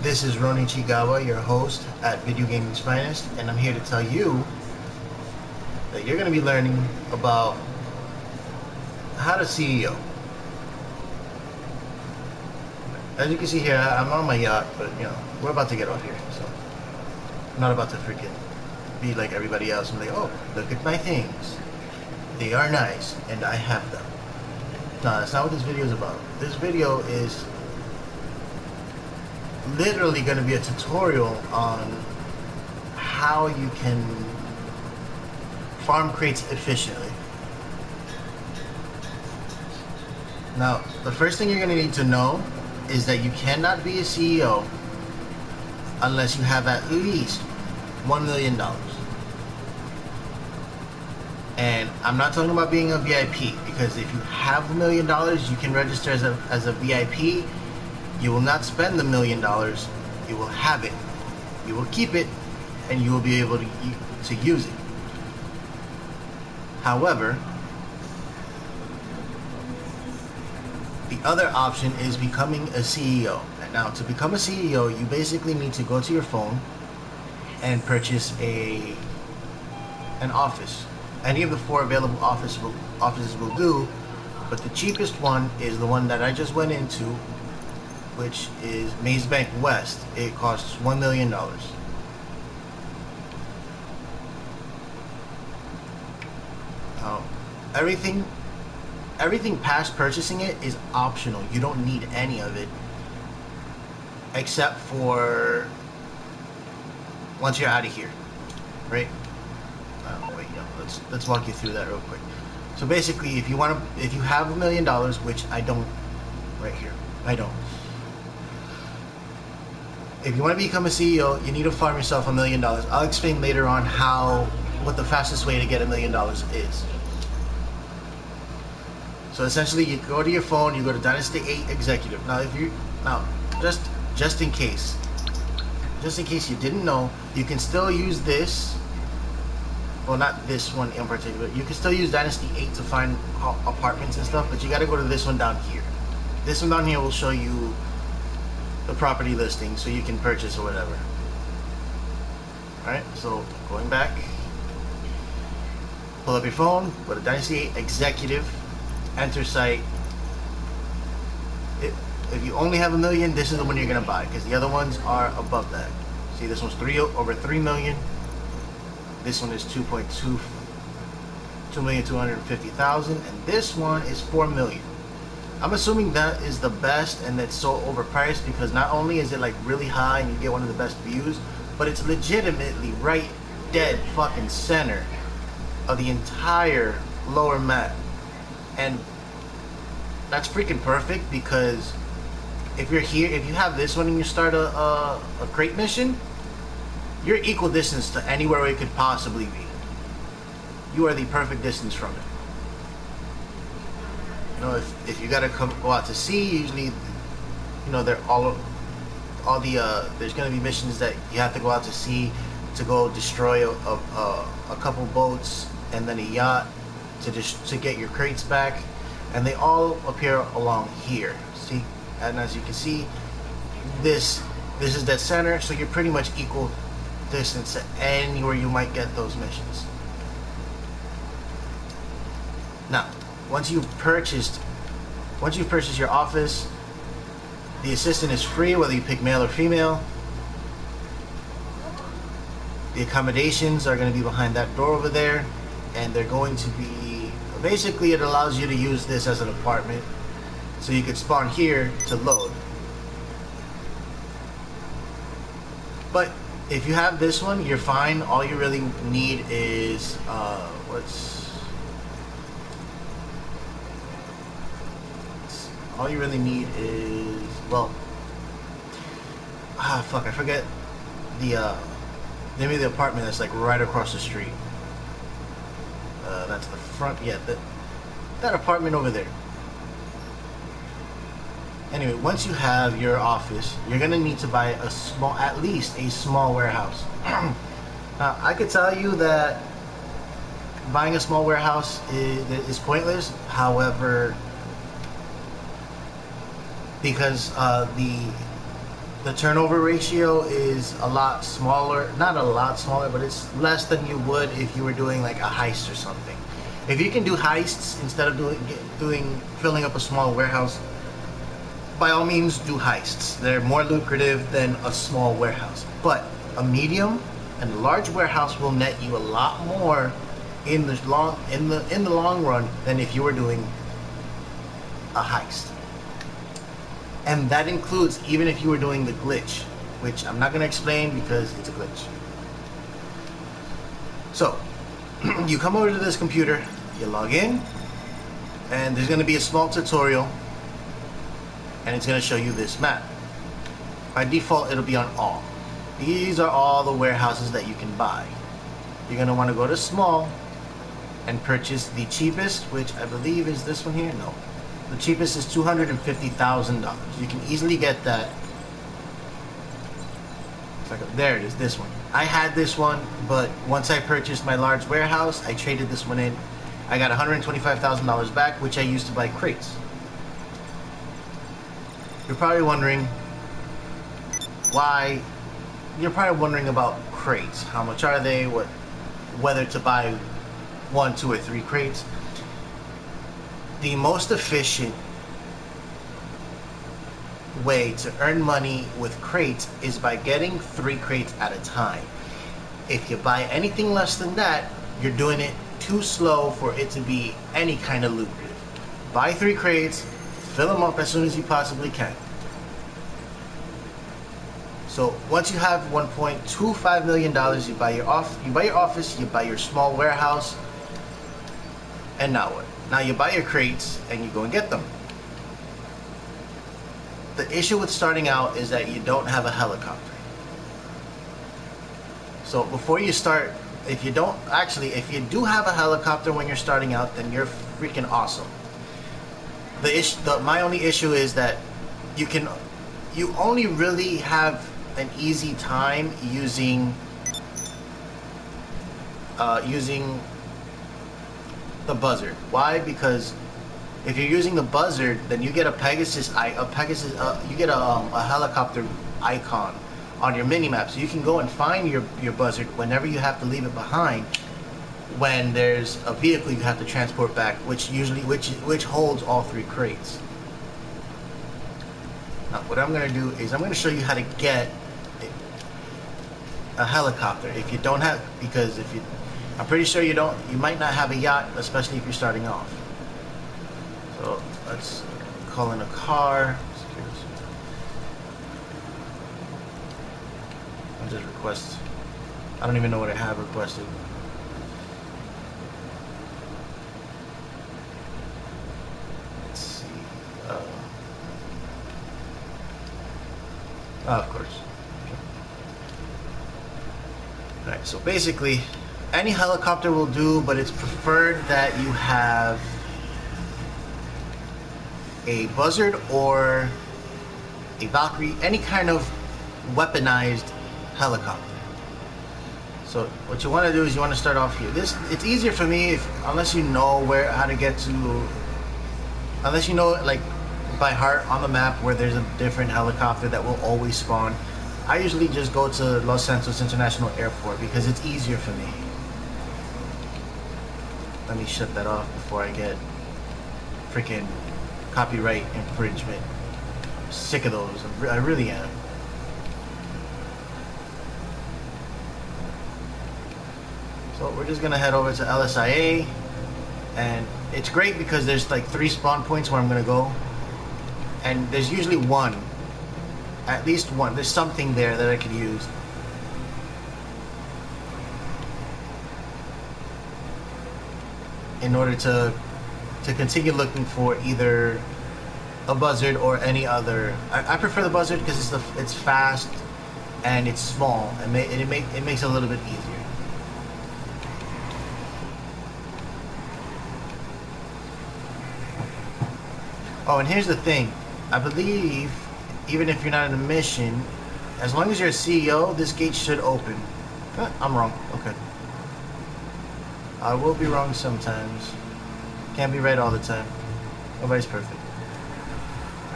This is Ronnie Chigawa, your host at Video Gaming's Finest, and I'm here to tell you that you're going to be learning about how to CEO. As you can see here, I'm on my yacht, but we're about to get off here, so I'm not about to freaking be like everybody else and be like, oh, look at my things. They are nice, and I have them. No, that's not what this video is about. This video is literally going to be a tutorial on how you can farm crates efficiently. Now, the first thing you're going to need to know is that you cannot be a CEO unless you have at least $1 million. And I'm not talking about being a VIP, because if you have $1 million, you can register as a VIP. You will not spend the $1 million. You will have it. You will keep it, and you will be able to use it. However, the other option is becoming a CEO. Now, to become a CEO, you basically need to go to your phone and purchase an office. Any of the 4 available offices will do, but the cheapest one is the one that I just went into, which is Maze Bank West. It costs $1 million. Everything past purchasing it is optional. You don't need any of it, except for once you're out of here, right? Let's walk you through that real quick. So basically, if you have $1 million, which I don't, right here, I don't. If you want to become a CEO, you need to farm yourself $1 million. I'll explain later on what the fastest way to get $1 million is. So essentially, you go to your phone, you go to Dynasty 8 Executive. Now, just in case you didn't know, you can still use this. Well, not this one in particular. You can still use Dynasty 8 to find apartments and stuff, but you got to go to this one down here. This one down here will show you the property listing, so you can purchase or whatever. Alright, so going back, pull up your phone, go to Dynasty 8 Executive, enter site. If you only have $1 million, this is the one you're going to buy, because the other ones are above that. See, this one's over $3 million. This one is 2,250,000, and this one is $4 million. I'm assuming that is the best, and that's so overpriced because not only is it like really high and you get one of the best views, but it's legitimately right dead fucking center of the entire lower map. And that's freaking perfect, because if you're here, if you have this one and you start a crate mission, you're equal distance to anywhere it could possibly be. You are the perfect distance from it. If you gotta go out to sea, usually, they're there's gonna be missions that you have to go out to sea to go destroy a couple boats and then a yacht to get your crates back, and they all appear along here. See, and as you can see, this is dead center, so you're pretty much equal distance to anywhere you might get those missions. Now, once you've purchased your office, the assistant is free, whether you pick male or female. The accommodations are going to be behind that door over there, and they're going to be, basically it allows you to use this as an apartment, so you could spawn here to load. But if you have this one, you're fine. All you really need is I forget the name of the apartment that's like right across the street. That's the front, yeah, that apartment over there. Anyway, once you have your office, you're gonna need to buy at least a small warehouse. Now, I could tell you that buying a small warehouse is pointless. However, because the the turnover ratio is a lot smaller. Not a lot smaller, but it's less than you would if you were doing like a heist or something. If you can do heists instead of filling up a small warehouse, by all means do heists. They're more lucrative than a small warehouse. But a medium and a large warehouse will net you a lot more in the long run than if you were doing a heist. And that includes even if you were doing the glitch, which I'm not going to explain because it's a glitch. So, you come over to this computer, you log in, and there's going to be a small tutorial, and it's going to show you this map. By default, it'll be on all. These are all the warehouses that you can buy. You're going to want to go to small and purchase the cheapest, which I believe is this one here. No. The cheapest is $250,000. You can easily get that. There it is, this one. I had this one, but once I purchased my large warehouse, I traded this one in. I got $125,000 back, which I used to buy crates. You're probably wondering why. You're probably wondering about crates. How much are they? Whether to buy 1, 2, or 3 crates. The most efficient way to earn money with crates is by getting 3 crates at a time. If you buy anything less than that, you're doing it too slow for it to be any kind of lucrative. Buy 3 crates, fill them up as soon as you possibly can. So once you have $1.25 million, you buy your office, you buy your small warehouse, and now what? Now you buy your crates and you go and get them. The issue with starting out is that you don't have a helicopter. So before you start, if you do have a helicopter when you're starting out, then you're freaking awesome. My only issue is that you only really have an easy time using the buzzard. Why? Because if you're using the buzzard, then you get you get a helicopter icon on your minimap, so you can go and find your buzzard whenever you have to leave it behind. When there's a vehicle you have to transport back, which holds all 3 crates. Now, what I'm going to do is I'm going to show you how to get a helicopter if you don't have, because I'm pretty sure you might not have a yacht, especially if you're starting off. So let's call in a car. I'll just request. I don't even know what I have requested. Let's see. Of course. Alright, so basically any helicopter will do, but it's preferred that you have a buzzard or a Valkyrie, any kind of weaponized helicopter. So what you want to do is you want to start off here. It's easier for me unless you know how to get to, unless you know like by heart on the map where there's a different helicopter that will always spawn. I usually just go to Los Santos International Airport because it's easier for me. Let me shut that off before I get freaking copyright infringement. I'm sick of those. I really am. So we're just gonna head over to LSIA, and it's great because there's like 3 spawn points where I'm gonna go, and there's usually one. At least one. There's something there that I could use. In order to continue looking for either a buzzard or any other. I prefer the buzzard because it's fast and it's small, and it makes it a little bit easier. Oh, and here's the thing. I believe even if you're not in a mission, as long as you're a CEO, this gate should open. I'm wrong. Okay. I will be wrong sometimes. Can't be right all the time. Nobody's perfect.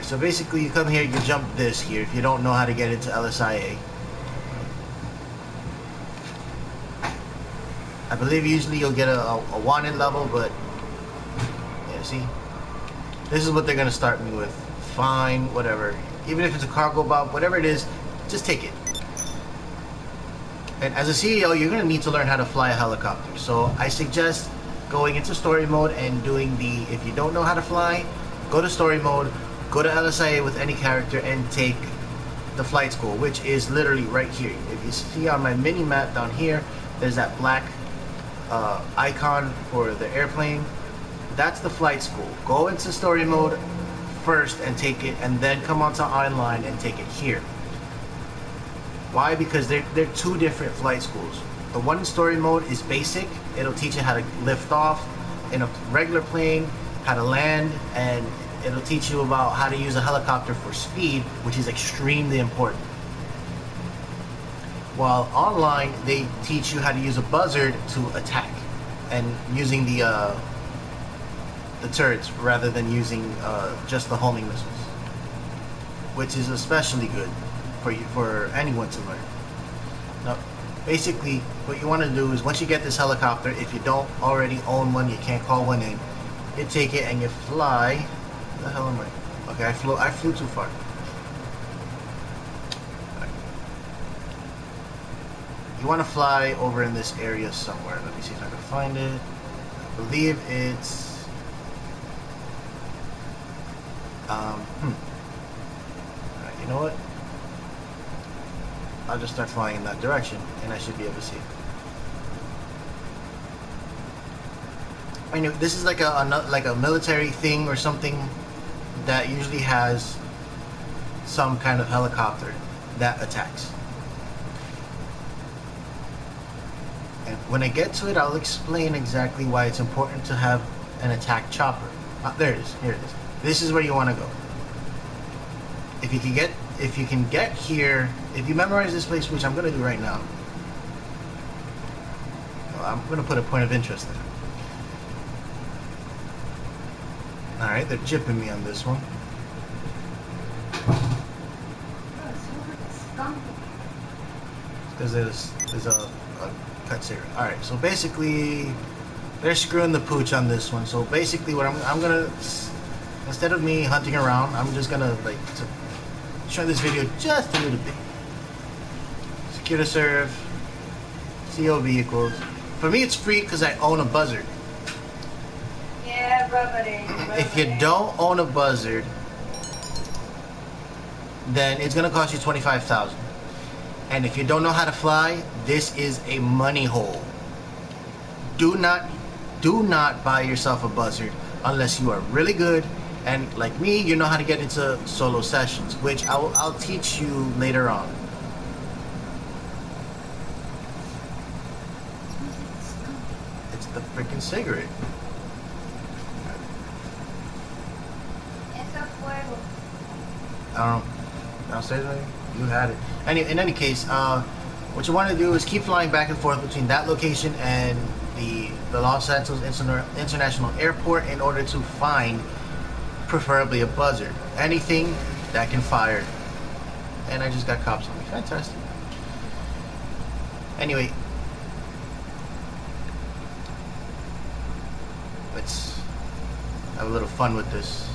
Alright, so basically you come here, you jump this here if you don't know how to get into LSIA. I believe usually you'll get a wanted level, but yeah, see? This is what they're gonna start me with. Fine, whatever. Even if it's a cargo bob, whatever it is, just take it. And as a CEO, you're gonna need to learn how to fly a helicopter. So I suggest going into story mode and doing the, if you don't know how to fly, go to story mode, go to LSIA with any character and take the flight school, which is literally right here. If you see on my mini map down here, there's that black icon for the airplane. That's the flight school. Go into story mode first and take it, and then come onto online and take it here. Why? Because they're two different flight schools. The one in story mode is basic. It'll teach you how to lift off in a regular plane, how to land, and it'll teach you about how to use a helicopter for speed, which is extremely important. While online, they teach you how to use a buzzard to attack, and using the turrets rather than using just the homing missiles, which is especially good for anyone to learn. Now, basically, what you want to do is once you get this helicopter, if you don't already own one, you can't call one in. You take it and you fly. Where the hell am I? Okay, I flew too far. You want to fly over in this area somewhere. Let me see if I can find it. I believe it's Alright, you know what? I'll just start flying in that direction and I should be able to see it. I know this is like a military thing or something that usually has some kind of helicopter that attacks. And when I get to it, I'll explain exactly why it's important to have an attack chopper. There it is. Here it is. This is where you want to go. If you can get here, if you memorize this place, which I'm going to do right now. I'm going to put a point of interest there. Alright, they're jipping me on this one. Because there's a cut here. Alright, so basically they're screwing the pooch on this one. So basically what I'm gonna, instead of me hunting around, I'm just gonna like to show this video just a little bit. Secure to serve, CO vehicles. For me it's free because I own a buzzard. Yeah, rub it in. If you don't own a buzzard, then it's gonna cost you $25,000. And if you don't know how to fly, this is a money hole. Do not buy yourself a buzzard unless you are really good and like me, you know how to get into solo sessions, which I'll teach you later on. It's the freaking cigarette. I don't know. Downstairs, maybe? You had it. In any case, what you want to do is keep flying back and forth between that location and the Los Santos International Airport in order to find, preferably, a buzzard. Anything that can fire. And I just got cops on me. Fantastic. Anyway, let's have a little fun with this.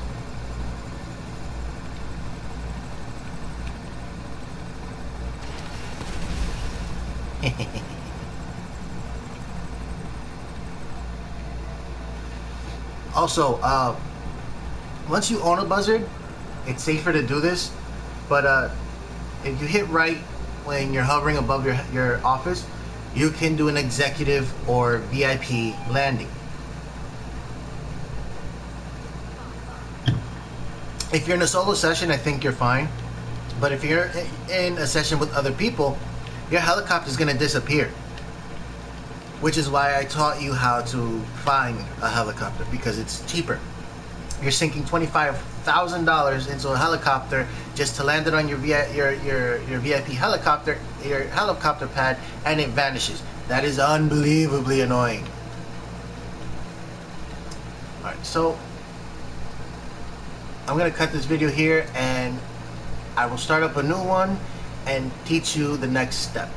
Also, once you own a buzzard, it's safer to do this, but if you hit right when you're hovering above your office, you can do an executive or VIP landing. If you're in a solo session, I think you're fine, but if you're in a session with other people, your helicopter is going to disappear, which is why I taught you how to find a helicopter, because it's cheaper. You're sinking $25,000 into a helicopter just to land it on your VIP helicopter, your helicopter pad, and it vanishes. That is unbelievably annoying. Alright, so I'm gonna cut this video here and I will start up a new one and teach you the next step.